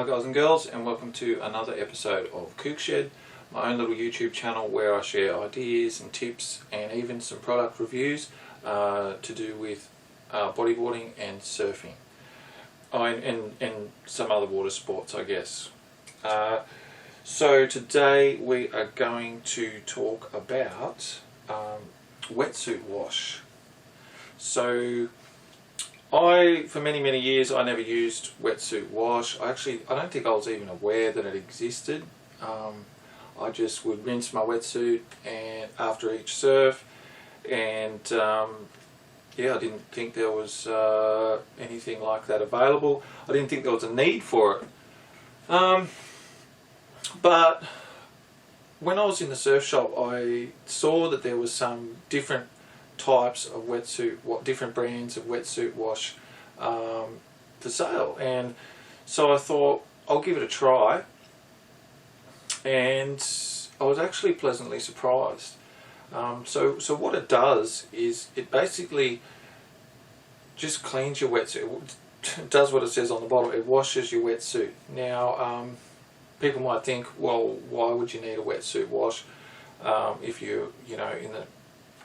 guys and girls, and welcome to another episode of Kook Shed, my own little YouTube channel where I share ideas and tips and even some product reviews to do with bodyboarding and surfing, and some other water sports, I guess. So today we are going to talk about wetsuit wash. So for many years I never used wetsuit wash. I don't think I was even aware that it existed. I just would rinse my wetsuit and after each surf, and yeah, I didn't think there was anything like that available. I didn't think there was a need for it. But when I was in the surf shop, I saw that there was some different types of wetsuit, different brands of wetsuit wash for sale, and so I thought I'll give it a try, and I was actually pleasantly surprised. So what it does is it basically just cleans your wetsuit. It does what it says on the bottle. It washes your wetsuit. Now people might think, well, why would you need a wetsuit wash if you're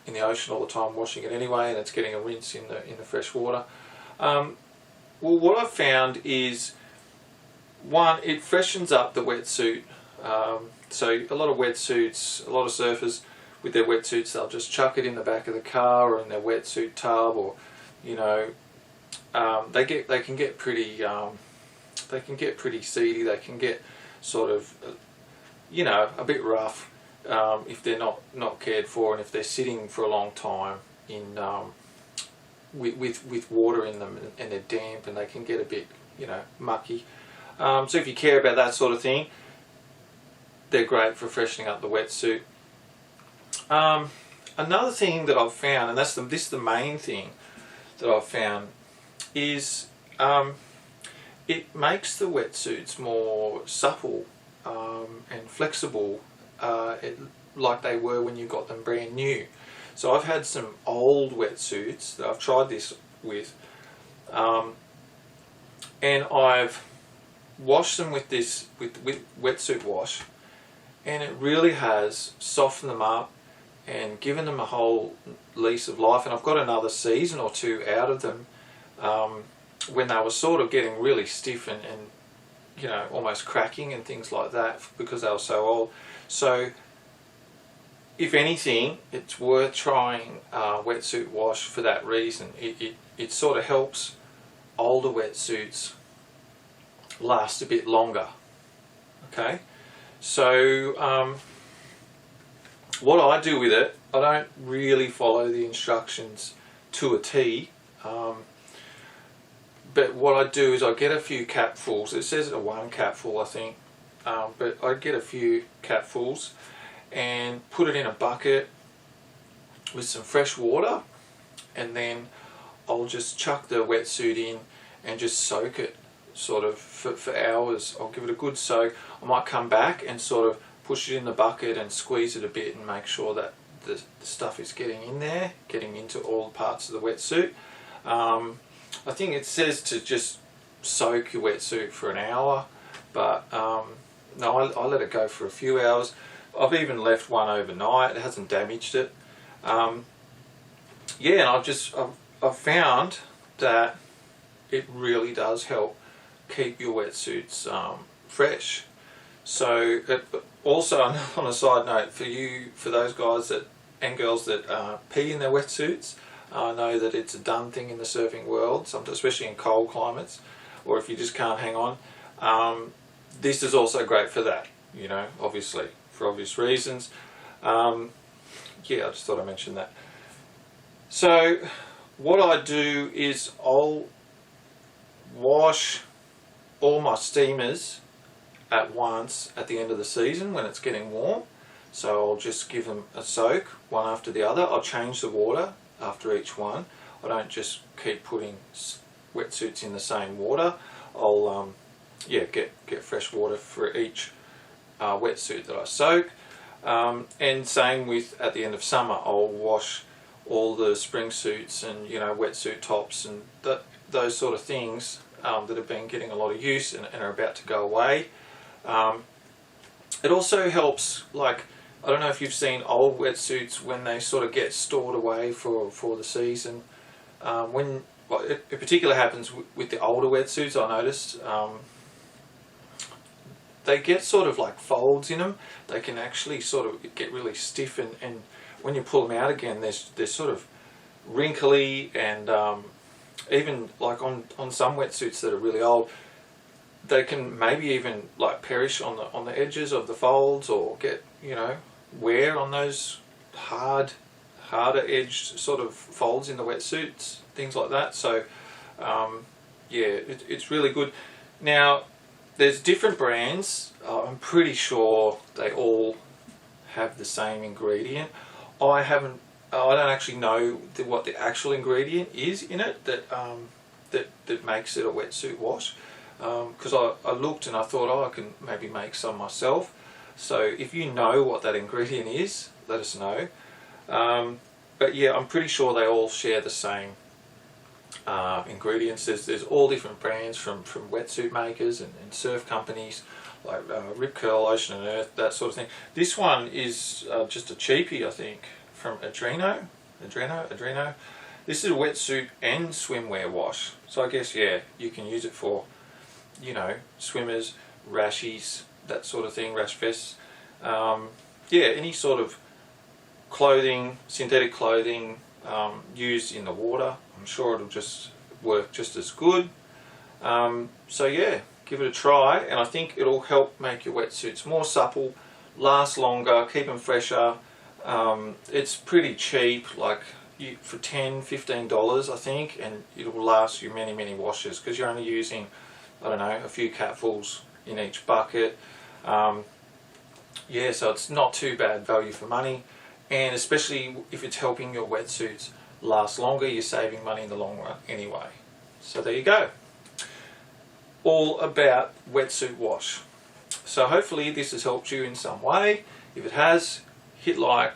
in the ocean all the time washing it anyway, and it's getting a rinse in the fresh water? Well, what I've found is, one, it freshens up the wetsuit. So a lot of wetsuits, a lot of surfers with their wetsuits, they'll just chuck it in the back of the car or in their wetsuit tub, or they can get pretty seedy. They can get sort of a bit rough if they're not cared for, and if they're sitting for a long time in with water in them, and they're damp, and they can get a bit mucky. So if you care about that sort of thing, they're great for freshening up the wetsuit. Another thing that I've found, and this is the main thing that I've found, is it makes the wetsuits more supple and flexible, like they were when you got them brand new. So I've had some old wetsuits that I've tried this with, and I've washed them with wetsuit wash, and it really has softened them up and given them a whole lease of life. And I've got another season or two out of them when they were sort of getting really stiff and almost cracking and things like that because they were so old. So if anything, it's worth trying wetsuit wash for that reason. It sort of helps older wetsuits last a bit longer. Okay, so what I do with it, I don't really follow the instructions to a T, but what I do is I get a few capfuls. It says one capful, I think, but I get a few capfuls and put it in a bucket with some fresh water, and then I'll just chuck the wetsuit in and just soak it sort of for hours. I'll give it a good soak. I might come back and sort of push it in the bucket and squeeze it a bit and make sure that the stuff is getting in there, getting into all the parts of the wetsuit. I think it says to just soak your wetsuit for an hour, but no, I let it go for a few hours. I've even left one overnight. It hasn't damaged it. Yeah, and I've found that it really does help keep your wetsuits fresh. So also, on a side note, for those guys and girls that pee in their wetsuits, I know that it's a done thing in the surfing world, especially in cold climates, or if you just can't hang on. This is also great for that, obviously, for obvious reasons. Yeah, I just thought I'd mention that. So what I do is I'll wash all my steamers at once at the end of the season when it's getting warm. So I'll just give them a soak one after the other. I'll change the water after each one. I don't just keep putting wetsuits in the same water. I'll get fresh water for each wetsuit that I soak, and same with at the end of summer. I'll wash all the spring suits and wetsuit tops and those sort of things that have been getting a lot of use and are about to go away. It also helps, like, I don't know if you've seen old wetsuits when they sort of get stored away for the season. It particularly happens with the older wetsuits, I noticed. They get sort of like folds in them. They can actually sort of get really stiff, and when you pull them out again, they're sort of wrinkly, and even like on some wetsuits that are really old, they can maybe even like perish on the edges of the folds, or get, you know, wear on those harder edged sort of folds in the wetsuits, things like that. So yeah, it's really good. Now there's different brands. I'm pretty sure they all have the same ingredient. I don't actually know what the actual ingredient is in it that makes it a wetsuit wash, because I looked and I thought, oh, I can maybe make some myself. So if you know what that ingredient is, let us know. But yeah, I'm pretty sure they all share the same ingredients. There's all different brands from wetsuit makers and surf companies like Rip Curl, Ocean and Earth, that sort of thing. This one is just a cheapie, I think, from Adreno. This is a wetsuit and swimwear wash. So I guess, yeah, you can use it for, you know, swimmers, rashies, that sort of thing, rash vests. Yeah, any sort of clothing, synthetic clothing used in the water. I'm sure it'll just work just as good. So yeah, give it a try, and I think it'll help make your wetsuits more supple, last longer, keep them fresher. It's pretty cheap, like for $10–15 I think, and it'll last you many washes, because you're only using, I don't know, a few capfuls in each bucket. Yeah, so it's not too bad value for money, and especially if it's helping your wetsuits last longer, you're saving money in the long run anyway. So there you go, all about wetsuit wash. So hopefully this has helped you in some way. If it has, hit like.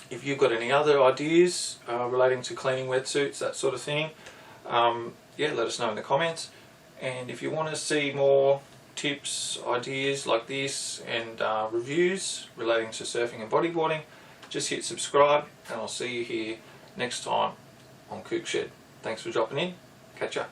If you've got any other ideas relating to cleaning wetsuits, that sort of thing, yeah, let us know in the comments. And if you want to see more tips, ideas like this, and reviews relating to surfing and bodyboarding, just hit subscribe, and I'll see you here next time on Kook Shed. Thanks for dropping in. Catch ya.